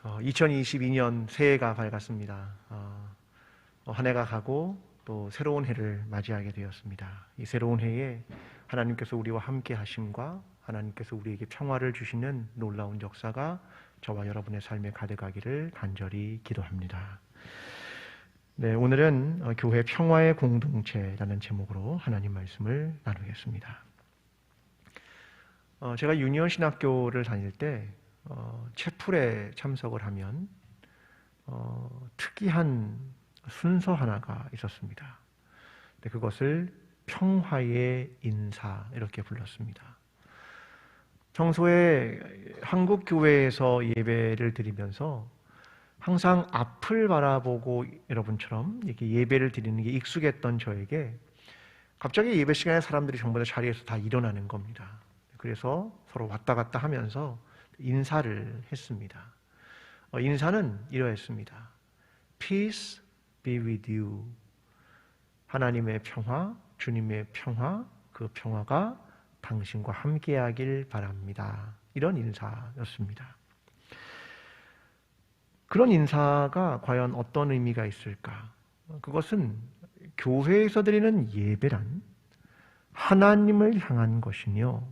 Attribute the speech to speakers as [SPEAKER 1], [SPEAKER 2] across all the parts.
[SPEAKER 1] 2022년 새해가 밝았습니다. 한 해가 가고 또 새로운 해를 맞이하게 되었습니다. 이 새로운 해에 하나님께서 우리와 함께 하심과 하나님께서 우리에게 평화를 주시는 놀라운 역사가 저와 여러분의 삶에 가득하기를 간절히 기도합니다. 네, 오늘은 교회 평화의 공동체라는 제목으로 하나님 말씀을 나누겠습니다. 제가 유니온 신학교를 다닐 때 채플에 참석을 하면 특이한 순서 하나가 있었습니다. 그것을 평화의 인사 이렇게 불렀습니다. 평소에 한국 교회에서 예배를 드리면서 항상 앞을 바라보고 여러분처럼 이렇게 예배를 드리는 게 익숙했던 저에게 갑자기 예배 시간에 사람들이 전부 다 자리에서 다 일어나는 겁니다. 그래서 서로 왔다 갔다 하면서 인사를 했습니다. 인사는 이러했습니다. Peace be with you. 하나님의 평화, 주님의 평화, 그 평화가 당신과 함께하길 바랍니다. 이런 인사였습니다. 그런 인사가 과연 어떤 의미가 있을까? 그것은 교회에서 드리는 예배란 하나님을 향한 것이며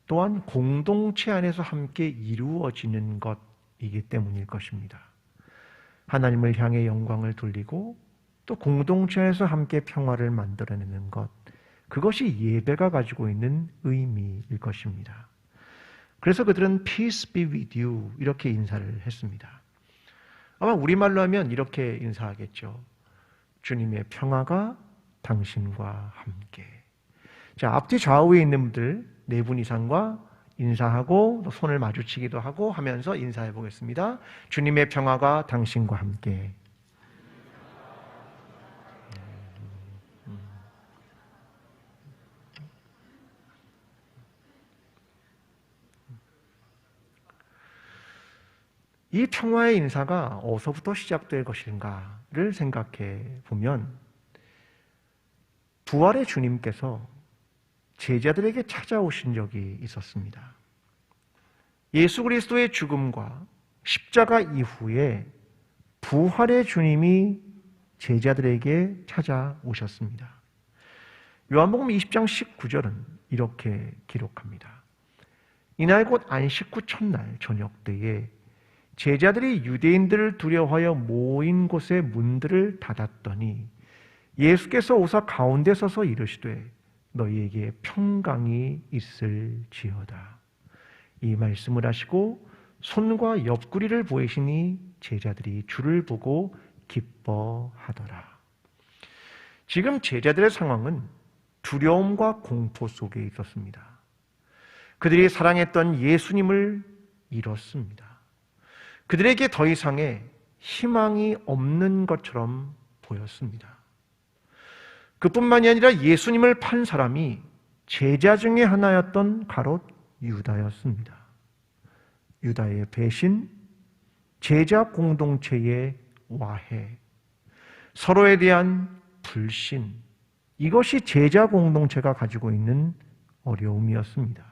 [SPEAKER 1] 또한 공동체 안에서 함께 이루어지는 것이기 때문일 것입니다. 하나님을 향해 영광을 돌리고 또 공동체 안에서 함께 평화를 만들어내는 것, 그것이 예배가 가지고 있는 의미일 것입니다. 그래서 그들은 Peace be with you 이렇게 인사를 했습니다. 아마 우리말로 하면 이렇게 인사하겠죠. 주님의 평화가 당신과 함께. 자, 앞뒤 좌우에 있는 분들 네 분 이상과 인사하고 또 손을 마주치기도 하고 하면서 인사해 보겠습니다. 주님의 평화가 당신과 함께. 이 평화의 인사가 어디서부터 시작될 것인가를 생각해 보면 부활의 주님께서 제자들에게 찾아오신 적이 있었습니다. 예수 그리스도의 죽음과 십자가 이후에 부활의 주님이 제자들에게 찾아오셨습니다. 요한복음 20장 19절은 이렇게 기록합니다. 이날 곧 안식 후 첫날 저녁 때에 제자들이 유대인들을 두려워하여 모인 곳의 문들을 닫았더니 예수께서 오사 가운데 서서 이르시되 너희에게 평강이 있을지어다. 이 말씀을 하시고 손과 옆구리를 보이시니 제자들이 주를 보고 기뻐하더라. 지금 제자들의 상황은 두려움과 공포 속에 있었습니다. 그들이 사랑했던 예수님을 잃었습니다. 그들에게 더 이상의 희망이 없는 것처럼 보였습니다. 그뿐만이 아니라 예수님을 판 사람이 제자 중에 하나였던 가롯 유다였습니다. 유다의 배신, 제자 공동체의 와해, 서로에 대한 불신, 이것이 제자 공동체가 가지고 있는 어려움이었습니다.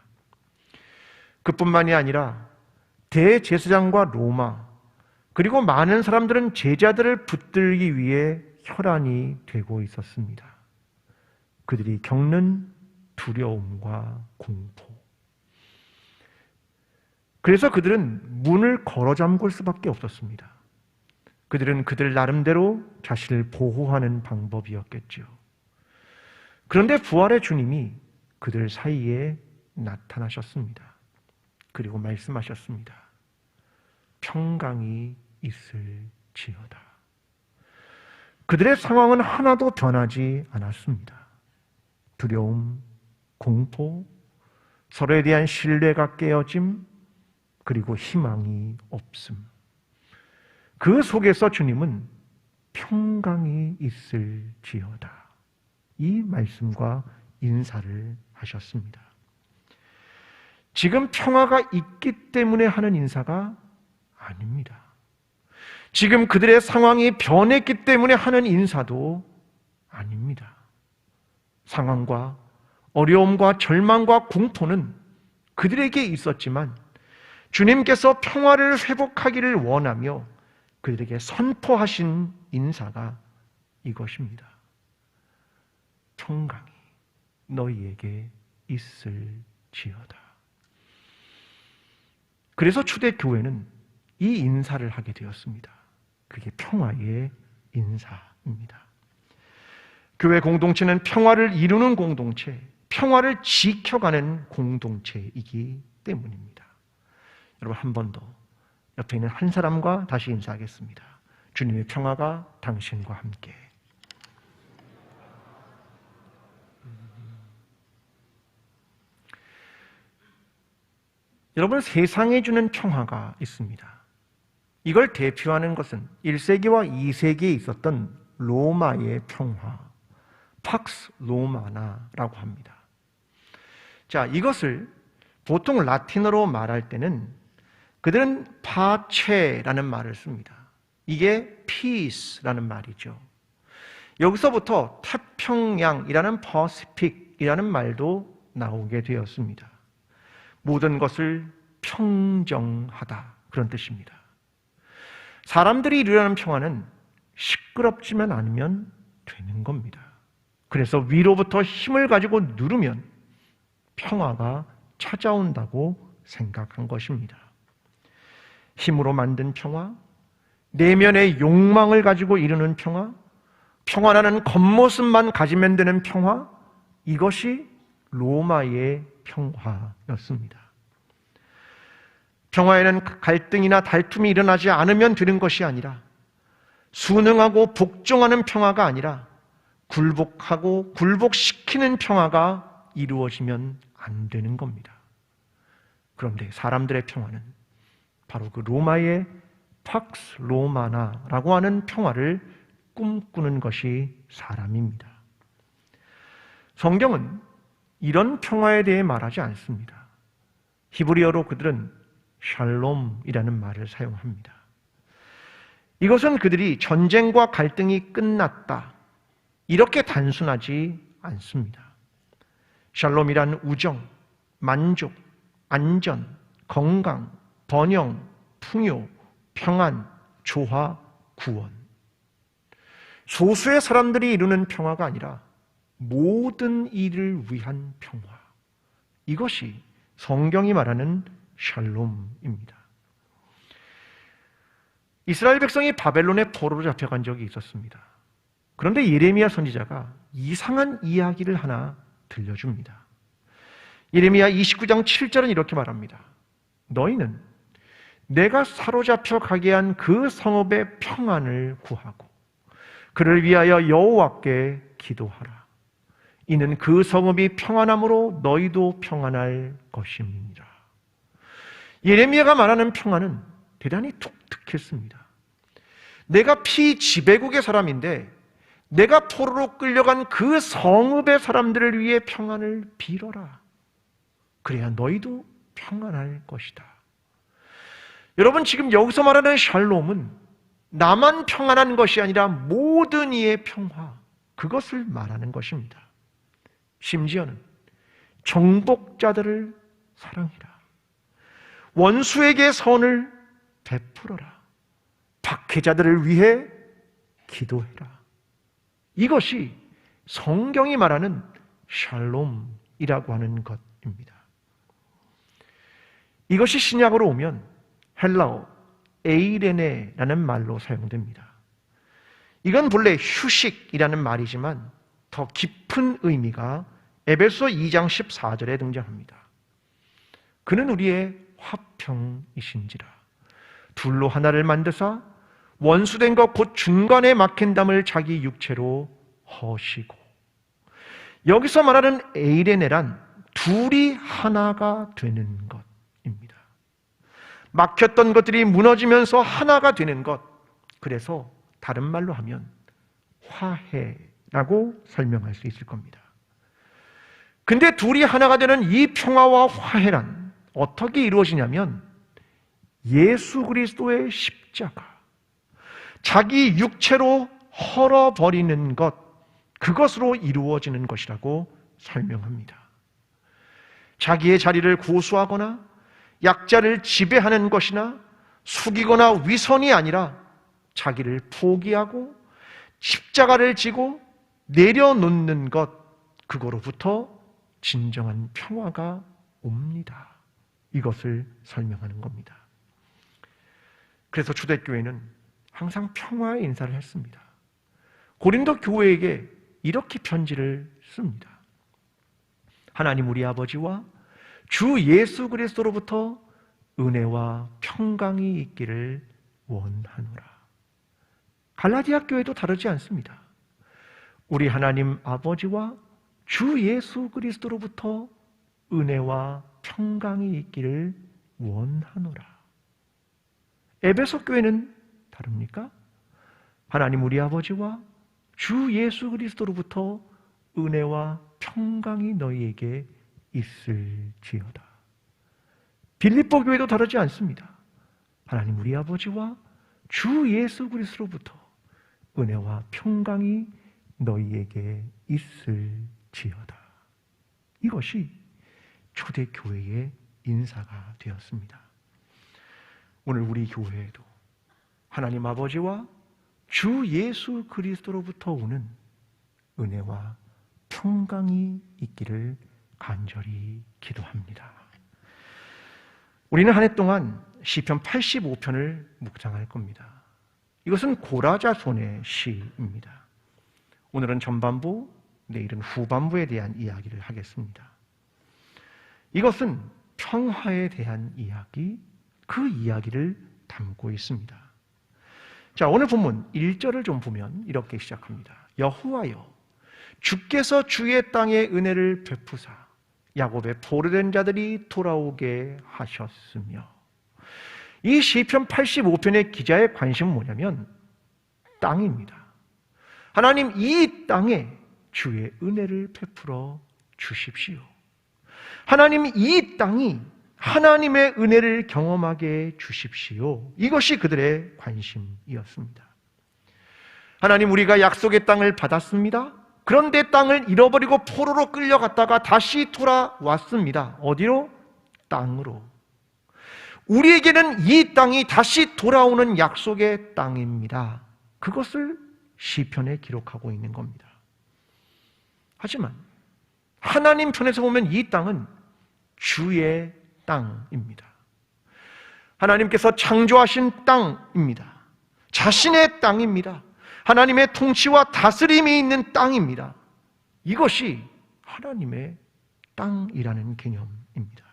[SPEAKER 1] 그뿐만이 아니라 대제사장과 로마, 그리고 많은 사람들은 제자들을 붙들기 위해 혈안이 되고 있었습니다. 그들이 겪는 두려움과 공포. 그래서 그들은 문을 걸어 잠글 수밖에 없었습니다. 그들은 그들 나름대로 자신을 보호하는 방법이었겠죠. 그런데 부활의 주님이 그들 사이에 나타나셨습니다. 그리고 말씀하셨습니다. 평강이 있을지어다. 그들의 상황은 하나도 변하지 않았습니다. 두려움, 공포, 서로에 대한 신뢰가 깨어짐, 그리고 희망이 없음. 그 속에서 주님은 평강이 있을지어다. 이 말씀과 인사를 하셨습니다. 지금 평화가 있기 때문에 하는 인사가 아닙니다. 지금 그들의 상황이 변했기 때문에 하는 인사도 아닙니다. 상황과 어려움과 절망과 공포는 그들에게 있었지만 주님께서 평화를 회복하기를 원하며 그들에게 선포하신 인사가 이것입니다. 평강이 너희에게 있을지어다. 그래서 초대교회는 이 인사를 하게 되었습니다. 그게 평화의 인사입니다. 교회 공동체는 평화를 이루는 공동체, 평화를 지켜가는 공동체이기 때문입니다. 여러분, 한 번 더 옆에 있는 한 사람과 다시 인사하겠습니다. 주님의 평화가 당신과 함께. 여러분, 세상에 주는 평화가 있습니다. 이걸 대표하는 것은 1세기와 2세기에 있었던 로마의 평화, 팍스 로마나라고 합니다. 자, 이것을 보통 라틴어로 말할 때는 그들은 파체라는 말을 씁니다. 이게 peace라는 말이죠. 여기서부터 태평양이라는 퍼시픽이라는 말도 나오게 되었습니다. 모든 것을 평정하다, 그런 뜻입니다. 사람들이 이루려는 평화는 시끄럽지만 않으면 되는 겁니다. 그래서 위로부터 힘을 가지고 누르면 평화가 찾아온다고 생각한 것입니다. 힘으로 만든 평화, 내면의 욕망을 가지고 이루는 평화, 평화라는 겉모습만 가지면 되는 평화, 이것이 로마의 평화였습니다. 평화에는 갈등이나 다툼이 일어나지 않으면 되는 것이 아니라, 순응하고 복종하는 평화가 아니라 굴복하고 굴복시키는 평화가 이루어지면 안 되는 겁니다. 그런데 사람들의 평화는 바로 그 로마의 팍스 로마나라고 하는 평화를 꿈꾸는 것이 사람입니다. 성경은 이런 평화에 대해 말하지 않습니다. 히브리어로 그들은 샬롬이라는 말을 사용합니다. 이것은 그들이 전쟁과 갈등이 끝났다, 이렇게 단순하지 않습니다. 샬롬이란 우정, 만족, 안전, 건강, 번영, 풍요, 평안, 조화, 구원. 소수의 사람들이 이루는 평화가 아니라 모든 이를 위한 평화. 이것이 성경이 말하는 샬롬입니다. 이스라엘 백성이 바벨론의 포로로 잡혀간 적이 있었습니다. 그런데 예레미야 선지자가 이상한 이야기를 하나 들려줍니다. 예레미야 29장 7절은 이렇게 말합니다. 너희는 내가 사로잡혀 가게 한 그 성읍의 평안을 구하고 그를 위하여 여호와께 기도하라. 이는 그 성읍이 평안함으로 너희도 평안할 것임이니라. 예레미야가 말하는 평안은 대단히 독특했습니다. 내가 피지배국의 사람인데 내가 포로로 끌려간 그 성읍의 사람들을 위해 평안을 빌어라. 그래야 너희도 평안할 것이다. 여러분, 지금 여기서 말하는 샬롬은 나만 평안한 것이 아니라 모든 이의 평화, 그것을 말하는 것입니다. 심지어는 정복자들을 사랑해라. 원수에게 선을 베풀어라. 박해자들을 위해 기도해라. 이것이 성경이 말하는 샬롬이라고 하는 것입니다. 이것이 신약으로 오면 헬라어 에이레네라는 말로 사용됩니다. 이건 본래 휴식이라는 말이지만 더 깊은 의미가 에베소 2장 14절에 등장합니다. 그는 우리의 화평이신지라 둘로 하나를 만드사 원수된 것 곧 중간에 막힌 담을 자기 육체로 허시고. 여기서 말하는 에이레네란 둘이 하나가 되는 것입니다. 막혔던 것들이 무너지면서 하나가 되는 것, 그래서 다른 말로 하면 화해라고 설명할 수 있을 겁니다. 근데 둘이 하나가 되는 이 평화와 화해란 어떻게 이루어지냐면 예수 그리스도의 십자가, 자기 육체로 헐어버리는 것, 그것으로 이루어지는 것이라고 설명합니다. 자기의 자리를 고수하거나 약자를 지배하는 것이나 숙이거나 위선이 아니라 자기를 포기하고 십자가를 지고 내려놓는 것, 그거로부터 진정한 평화가 옵니다. 이것을 설명하는 겁니다. 그래서 초대교회는 항상 평화의 인사를 했습니다. 고린도 교회에게 이렇게 편지를 씁니다. 하나님 우리 아버지와 주 예수 그리스도로부터 은혜와 평강이 있기를 원하노라. 갈라디아 교회도 다르지 않습니다. 우리 하나님 아버지와 주 예수 그리스도로부터 은혜와 평강이 있기를 원하노라. 에베소 교회는 다릅니까? 하나님 우리 아버지와 주 예수 그리스도로부터 은혜와 평강이 너희에게 있을지어다. 빌립보 교회도 다르지 않습니다. 하나님 우리 아버지와 주 예수 그리스도로부터 은혜와 평강이 너희에게 있을지어다. 이것이 초대교회의 인사가 되었습니다. 오늘 우리 교회에도 하나님 아버지와 주 예수 그리스도로부터 오는 은혜와 평강이 있기를 간절히 기도합니다. 우리는 한 해 동안 시편 85편을 묵상할 겁니다. 이것은 고라자손의 시입니다. 오늘은 전반부, 내일은 후반부에 대한 이야기를 하겠습니다. 이것은 평화에 대한 이야기, 그 이야기를 담고 있습니다. 자, 오늘 본문 1절을 좀 보면 이렇게 시작합니다. 여호와여, 주께서 주의 땅에 은혜를 베푸사 야곱의 포로된 자들이 돌아오게 하셨으며. 이 시편 85편의 기자의 관심은 뭐냐면 땅입니다. 하나님, 이 땅에 주의 은혜를 베풀어 주십시오. 하나님, 이 땅이 하나님의 은혜를 경험하게 해 주십시오. 이것이 그들의 관심이었습니다. 하나님, 우리가 약속의 땅을 받았습니다. 그런데 땅을 잃어버리고 포로로 끌려갔다가 다시 돌아왔습니다. 어디로? 땅으로. 우리에게는 이 땅이 다시 돌아오는 약속의 땅입니다. 그것을 시편에 기록하고 있는 겁니다. 하지만 하나님 편에서 보면 이 땅은 주의 땅입니다. 하나님께서 창조하신 땅입니다. 자신의 땅입니다. 하나님의 통치와 다스림이 있는 땅입니다. 이것이 하나님의 땅이라는 개념입니다.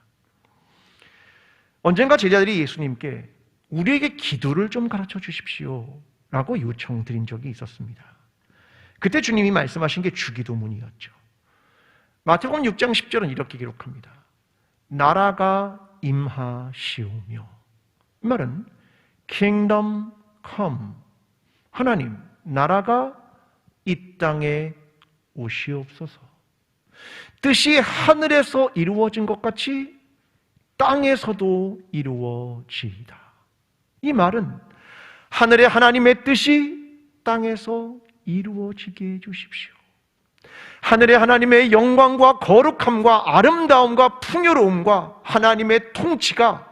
[SPEAKER 1] 언젠가 제자들이 예수님께 우리에게 기도를 좀 가르쳐 주십시오 라고 요청드린 적이 있었습니다. 그때 주님이 말씀하신 게 주기도문이었죠. 마태복음 6장 10절은 이렇게 기록합니다. 나라가 임하시오며. 이 말은 kingdom come, 하나님 나라가 이 땅에 오시옵소서. 뜻이 하늘에서 이루어진 것 같이 땅에서도 이루어지이다. 이 말은 하늘의 하나님의 뜻이 땅에서 이루어지게 해주십시오. 하늘의 하나님의 영광과 거룩함과 아름다움과 풍요로움과 하나님의 통치가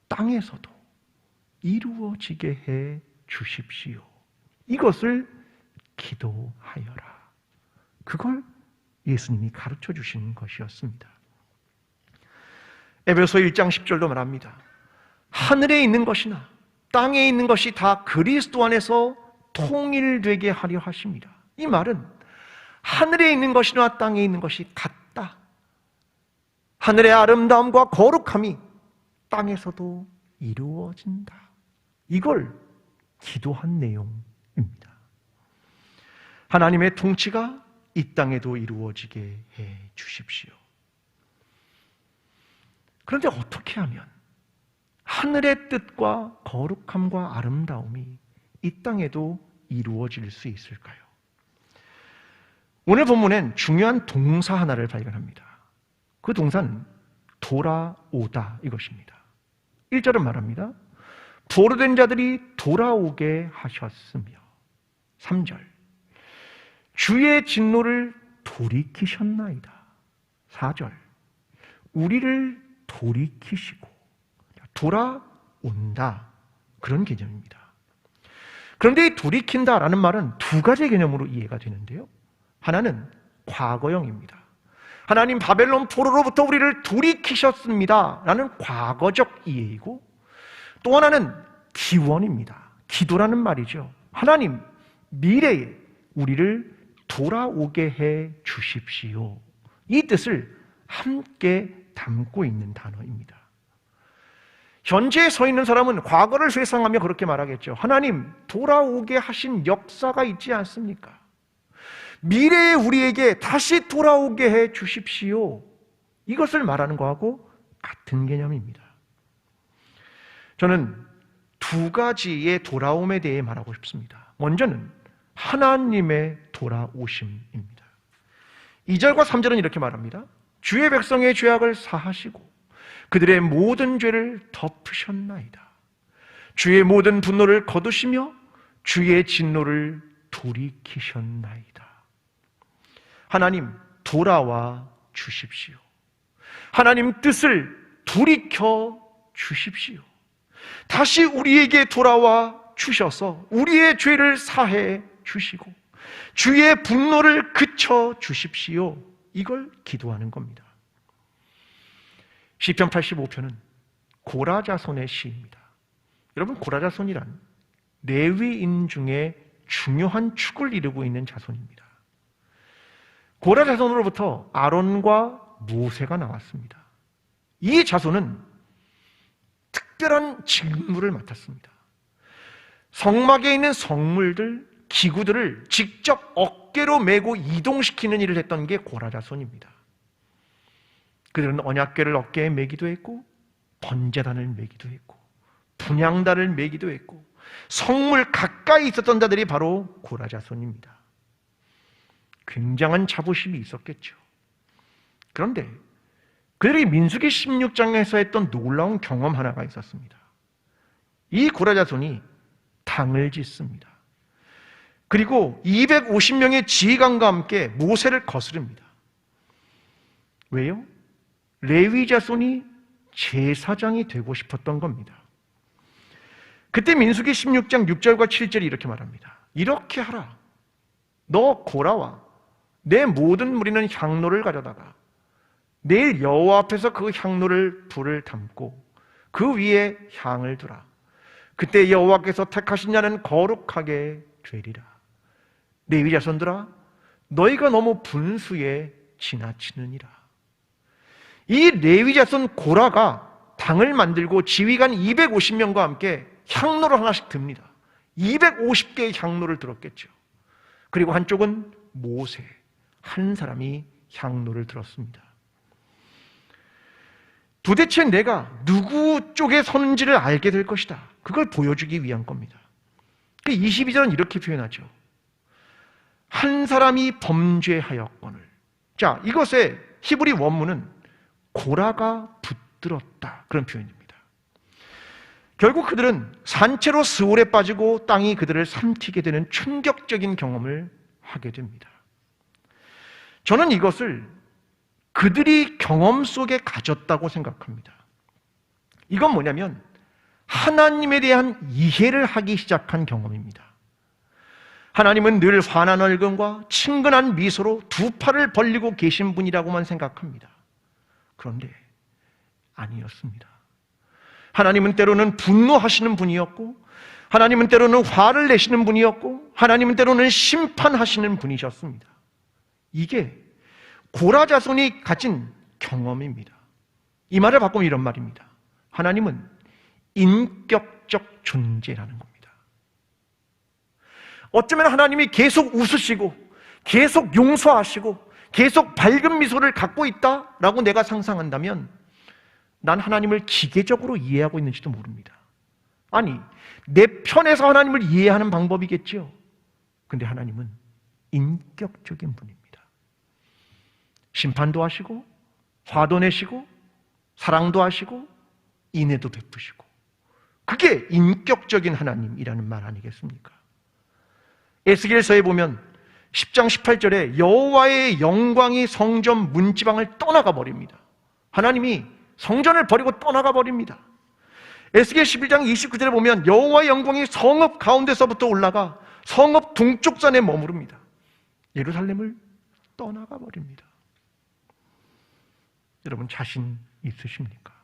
[SPEAKER 1] 땅에서도 이루어지게 해 주십시오. 이것을 기도하여라. 그걸 예수님이 가르쳐 주신 것이었습니다. 에베소 1장 10절도 말합니다. 하늘에 있는 것이나 땅에 있는 것이 다 그리스도 안에서 통일되게 하려 하십니다. 이 말은 하늘에 있는 것이나 땅에 있는 것이 같다. 하늘의 아름다움과 거룩함이 땅에서도 이루어진다. 이걸 기도한 내용입니다. 하나님의 통치가 이 땅에도 이루어지게 해 주십시오. 그런데 어떻게 하면 하늘의 뜻과 거룩함과 아름다움이 이 땅에도 이루어질 수 있을까요? 오늘 본문엔 중요한 동사 하나를 발견합니다. 그 동사는 돌아오다 이것입니다. 1절은 말합니다. 포로된 자들이 돌아오게 하셨으며. 3절 주의 진노를 돌이키셨나이다. 4절 우리를 돌이키시고. 돌아온다. 그런 개념입니다. 그런데 이 돌이킨다라는 말은 두 가지 개념으로 이해가 되는데요. 하나는 과거형입니다. 하나님 바벨론 포로로부터 우리를 돌이키셨습니다 라는 과거적 이해이고, 또 하나는 기원입니다. 기도라는 말이죠. 하나님 미래에 우리를 돌아오게 해 주십시오. 이 뜻을 함께 담고 있는 단어입니다. 현재에 서 있는 사람은 과거를 회상하며 그렇게 말하겠죠. 하나님 돌아오게 하신 역사가 있지 않습니까? 미래에 우리에게 다시 돌아오게 해 주십시오. 이것을 말하는 것하고 같은 개념입니다. 저는 두 가지의 돌아옴에 대해 말하고 싶습니다. 먼저는 하나님의 돌아오심입니다. 2절과 3절은 이렇게 말합니다. 주의 백성의 죄악을 사하시고 그들의 모든 죄를 덮으셨나이다. 주의 모든 분노를 거두시며 주의 진노를 돌이키셨나이다. 하나님 돌아와 주십시오. 하나님 뜻을 돌이켜 주십시오. 다시 우리에게 돌아와 주셔서 우리의 죄를 사해 주시고 주의 분노를 그쳐 주십시오. 이걸 기도하는 겁니다. 시편 85편은 고라자손의 시입니다. 여러분, 고라자손이란 레위인 중에 중요한 축을 이루고 있는 자손입니다. 고라자손으로부터 아론과 모세가 나왔습니다. 이 자손은 특별한 직무를 맡았습니다. 성막에 있는 성물들, 기구들을 직접 어깨로 메고 이동시키는 일을 했던 게 고라자손입니다. 그들은 언약궤를 어깨에 메기도 했고 번제단을 메기도 했고 분향단을 메기도 했고 성물 가까이 있었던 자들이 바로 고라자손입니다. 굉장한 자부심이 있었겠죠. 그런데 그들이 민수기 16장에서 했던 놀라운 경험 하나가 있었습니다. 이 고라자손이 당을 짓습니다. 그리고 250명의 지휘관과 함께 모세를 거스릅니다. 왜요? 레위 자손이 제사장이 되고 싶었던 겁니다. 그때 민수기 16장 6절과 7절이 이렇게 말합니다. 이렇게 하라. 너 고라와 내 모든 무리는 향로를 가져다가 내일 여호와 앞에서 그 향로를 불을 담고 그 위에 향을 두라. 그때 여호와께서 택하신 자는 거룩하게 되리라. 레위 자손들아, 너희가 너무 분수에 지나치느니라. 이 레위 자손 고라가 당을 만들고 지휘관 250명과 함께 향로를 하나씩 듭니다. 250개의 향로를 들었겠죠. 그리고 한쪽은 모세, 한 사람이 향로를 들었습니다. 도대체 내가 누구 쪽에 서는지를 알게 될 것이다. 그걸 보여주기 위한 겁니다. 22절은 이렇게 표현하죠. 한 사람이 범죄하였거늘. 자, 이것의 히브리 원문은 고라가 붙들었다. 그런 표현입니다. 결국 그들은 산채로 스올에 빠지고 땅이 그들을 삼키게 되는 충격적인 경험을 하게 됩니다. 저는 이것을 그들이 경험 속에 가졌다고 생각합니다. 이건 뭐냐면 하나님에 대한 이해를 하기 시작한 경험입니다. 하나님은 늘 환한 얼굴과 친근한 미소로 두 팔을 벌리고 계신 분이라고만 생각합니다. 그런데 아니었습니다. 하나님은 때로는 분노하시는 분이었고, 하나님은 때로는 화를 내시는 분이었고, 하나님은 때로는 심판하시는 분이셨습니다. 이게 고라 자손이 가진 경험입니다. 이 말을 바꾸면 이런 말입니다. 하나님은 인격적 존재라는 겁니다. 어쩌면 하나님이 계속 웃으시고 계속 용서하시고 계속 밝은 미소를 갖고 있다라고 내가 상상한다면 난 하나님을 기계적으로 이해하고 있는지도 모릅니다. 아니, 내 편에서 하나님을 이해하는 방법이겠죠. 근데 하나님은 인격적인 분입니다. 심판도 하시고 화도 내시고 사랑도 하시고 인애도 베푸시고, 그게 인격적인 하나님이라는 말 아니겠습니까? 에스겔서에 보면 10장 18절에 여호와의 영광이 성전 문지방을 떠나가 버립니다. 하나님이 성전을 버리고 떠나가 버립니다. 에스겔 11장 29절에 보면 여호와의 영광이 성읍 가운데서부터 올라가 성읍 동쪽산에 머무릅니다. 예루살렘을 떠나가 버립니다. 여러분 자신 있으십니까?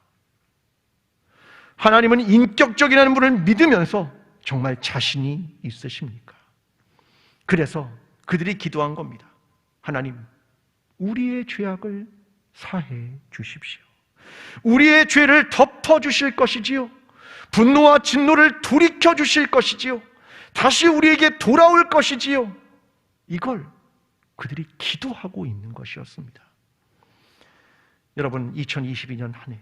[SPEAKER 1] 하나님은 인격적이라는 분을 믿으면서 정말 자신이 있으십니까? 그래서 그들이 기도한 겁니다. 하나님, 우리의 죄악을 사해 주십시오. 우리의 죄를 덮어 주실 것이지요. 분노와 진노를 돌이켜 주실 것이지요. 다시 우리에게 돌아올 것이지요. 이걸 그들이 기도하고 있는 것이었습니다. 여러분, 2022년 한 해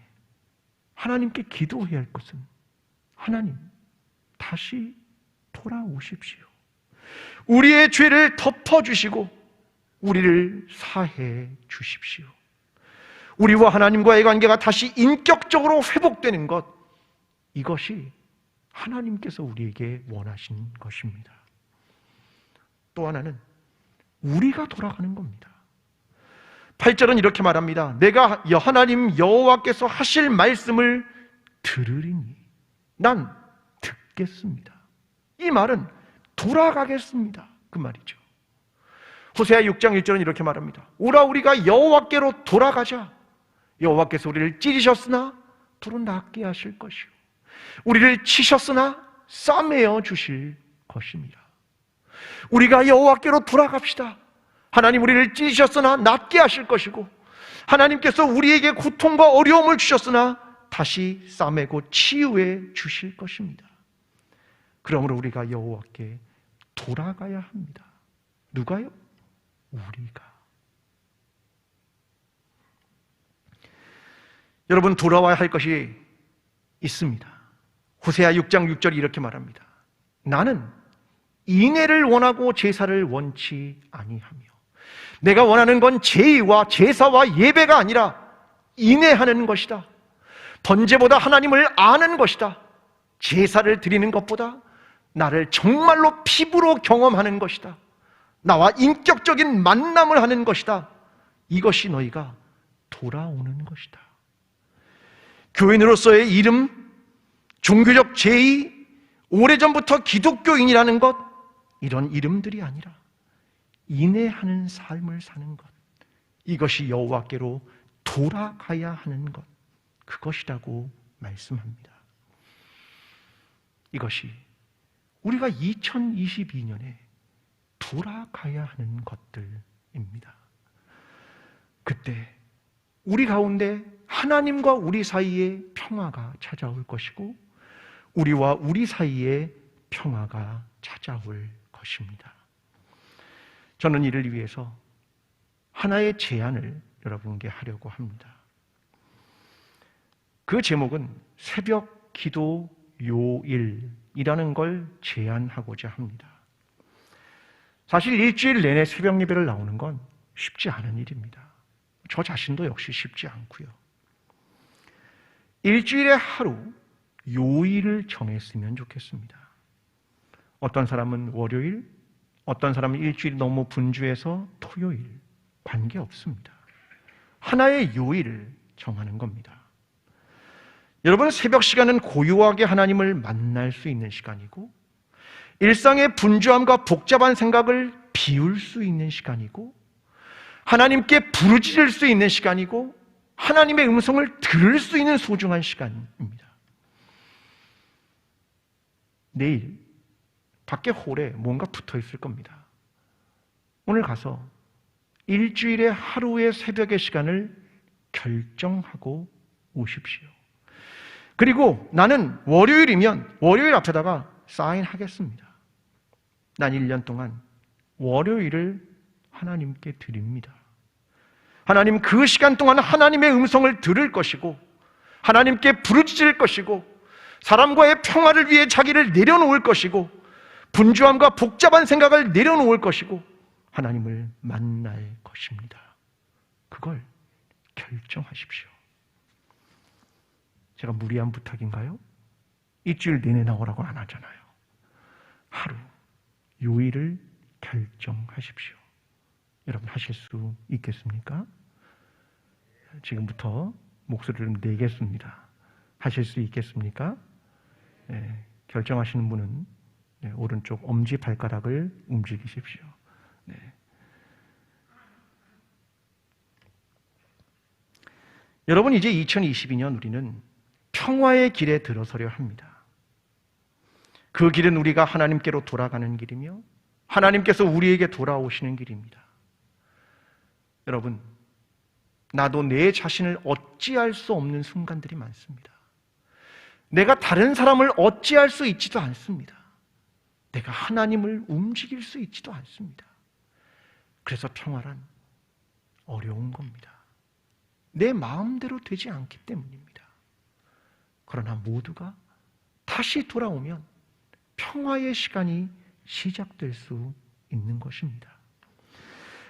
[SPEAKER 1] 하나님께 기도해야 할 것은 하나님, 다시 돌아오십시오. 우리의 죄를 덮어주시고 우리를 사해 주십시오. 우리와 하나님과의 관계가 다시 인격적으로 회복되는 것, 이것이 하나님께서 우리에게 원하신 것입니다. 또 하나는 우리가 돌아가는 겁니다. 8절은 이렇게 말합니다. 내가 하나님 여호와께서 하실 말씀을 들으리니 난 듣겠습니다. 이 말은 돌아가겠습니다, 그 말이죠. 호세아 6장 1절은 이렇게 말합니다. 오라 우리가 여호와께로 돌아가자. 여호와께서 우리를 찌르셨으나 두루 낫게 하실 것이요 우리를 치셨으나 싸매어 주실 것입니다. 우리가 여호와께로 돌아갑시다. 하나님 우리를 찌르셨으나 낫게 하실 것이고 하나님께서 우리에게 고통과 어려움을 주셨으나 다시 싸매고 치유해 주실 것입니다. 그러므로 우리가 여호와께 돌아가야 합니다. 누가요? 우리가. 여러분, 돌아와야 할 것이 있습니다. 호세아 6장 6절이 이렇게 말합니다. 나는 인애를 원하고 제사를 원치 아니하며 내가 원하는 건 제의와 제사와 예배가 아니라 인애하는 것이다. 번제보다 하나님을 아는 것이다. 제사를 드리는 것보다 나를 정말로 피부로 경험하는 것이다. 나와 인격적인 만남을 하는 것이다. 이것이 너희가 돌아오는 것이다. 교인으로서의 이름, 종교적 제의, 오래전부터 기독교인이라는 것, 이런 이름들이 아니라 인애하는 삶을 사는 것, 이것이 여호와께로 돌아가야 하는 것, 그것이라고 말씀합니다. 이것이 우리가 2022년에 돌아가야 하는 것들입니다. 그때 우리 가운데 하나님과 우리 사이에 평화가 찾아올 것이고 우리와 우리 사이에 평화가 찾아올 것입니다. 저는 이를 위해서 하나의 제안을 여러분께 하려고 합니다. 그 제목은 새벽 기도 요일이라는 걸 제안하고자 합니다. 사실 일주일 내내 새벽 예배를 나오는 건 쉽지 않은 일입니다. 저 자신도 역시 쉽지 않고요. 일주일에 하루 요일을 정했으면 좋겠습니다. 어떤 사람은 월요일, 어떤 사람은 일주일이 너무 분주해서 토요일, 관계없습니다. 하나의 요일을 정하는 겁니다. 여러분, 새벽 시간은 고요하게 하나님을 만날 수 있는 시간이고 일상의 분주함과 복잡한 생각을 비울 수 있는 시간이고 하나님께 부르짖을 수 있는 시간이고 하나님의 음성을 들을 수 있는 소중한 시간입니다. 내일 밖에 홀에 뭔가 붙어 있을 겁니다. 오늘 가서 일주일에 하루의 새벽의 시간을 결정하고 오십시오. 그리고 나는 월요일이면 월요일 앞에다가 사인하겠습니다. 난 1년 동안 월요일을 하나님께 드립니다. 하나님, 그 시간 동안 하나님의 음성을 들을 것이고 하나님께 부르짖을 것이고 사람과의 평화를 위해 자기를 내려놓을 것이고 분주함과 복잡한 생각을 내려놓을 것이고 하나님을 만날 것입니다. 그걸 결정하십시오. 제가 무리한 부탁인가요? 일주일 내내 나오라고 안 하잖아요. 하루, 요일을 결정하십시오. 여러분 하실 수 있겠습니까? 지금부터 목소리를 내겠습니다. 하실 수 있겠습니까? 결정하시는 분은 오른쪽 엄지발가락을 움직이십시오. 네. 여러분, 이제 2022년 우리는 평화의 길에 들어서려 합니다. 그 길은 우리가 하나님께로 돌아가는 길이며 하나님께서 우리에게 돌아오시는 길입니다. 여러분, 나도 내 자신을 어찌할 수 없는 순간들이 많습니다. 내가 다른 사람을 어찌할 수 있지도 않습니다. 내가 하나님을 움직일 수 있지도 않습니다. 그래서 평화란 어려운 겁니다. 내 마음대로 되지 않기 때문입니다. 그러나 모두가 다시 돌아오면 평화의 시간이 시작될 수 있는 것입니다.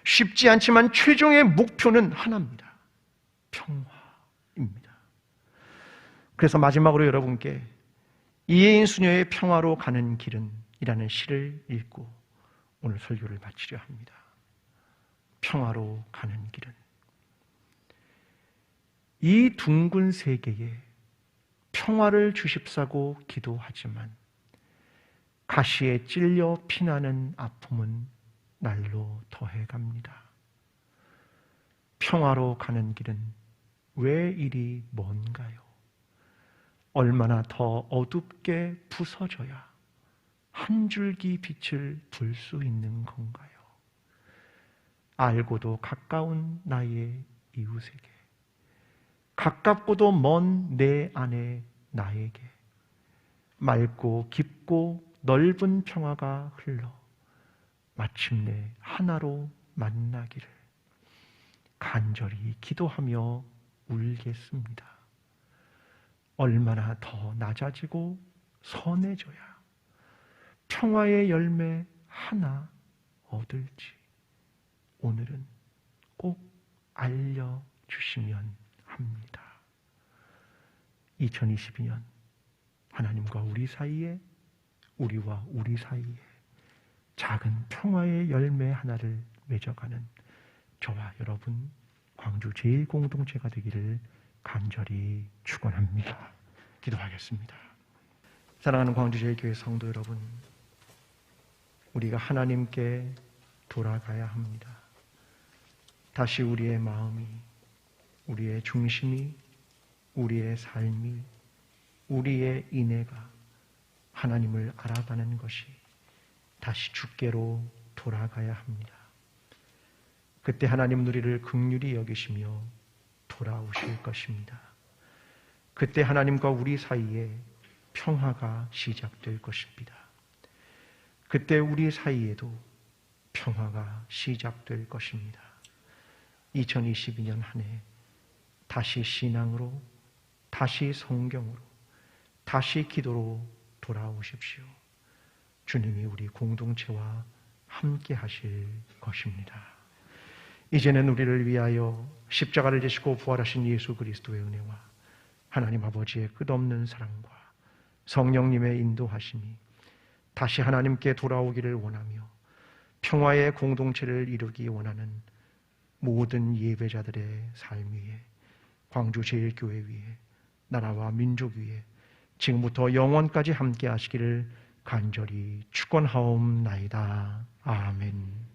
[SPEAKER 1] 쉽지 않지만 최종의 목표는 하나입니다. 평화입니다. 그래서 마지막으로 여러분께 이혜인 수녀의 평화로 가는 길은 이라는 시를 읽고 오늘 설교를 마치려 합니다. 평화로 가는 길은 이 둥근 세계에 평화를 주십사고 기도하지만 가시에 찔려 피나는 아픔은 날로 더해갑니다. 평화로 가는 길은 왜 이리 먼가요? 얼마나 더 어둡게 부서져야 한 줄기 빛을 불 수 있는 건가요? 알고도 가까운 나의 이웃에게, 가깝고도 먼 내 안의 나에게 맑고 깊고 넓은 평화가 흘러 마침내 하나로 만나기를 간절히 기도하며 울겠습니다. 얼마나 더 낮아지고 선해져야 평화의 열매 하나 얻을지 오늘은 꼭 알려주시면 합니다. 2022년 하나님과 우리 사이에, 우리와 우리 사이에 작은 평화의 열매 하나를 맺어가는 저와 여러분 광주 제1공동체가 되기를 간절히 축원합니다. 기도하겠습니다. 사랑하는 광주 제1교회 성도 여러분, 우리가 하나님께 돌아가야 합니다. 다시 우리의 마음이, 우리의 중심이, 우리의 삶이, 우리의 인애가 하나님을 알아가는 것이 다시 주께로 돌아가야 합니다. 그때 하나님 우리를 긍휼히 여기시며 돌아오실 것입니다. 그때 하나님과 우리 사이에 평화가 시작될 것입니다. 그때 우리 사이에도 평화가 시작될 것입니다. 2022년 한 해 다시 신앙으로, 다시 성경으로, 다시 기도로 돌아오십시오. 주님이 우리 공동체와 함께 하실 것입니다. 이제는 우리를 위하여 십자가를 지시고 부활하신 예수 그리스도의 은혜와 하나님 아버지의 끝없는 사랑과 성령님의 인도하심이 다시 하나님께 돌아오기를 원하며 평화의 공동체를 이루기 원하는 모든 예배자들의 삶 위에, 광주 제1교회 위에, 나라와 민족 위에 지금부터 영원까지 함께 하시기를 간절히 축원하옵나이다. 아멘.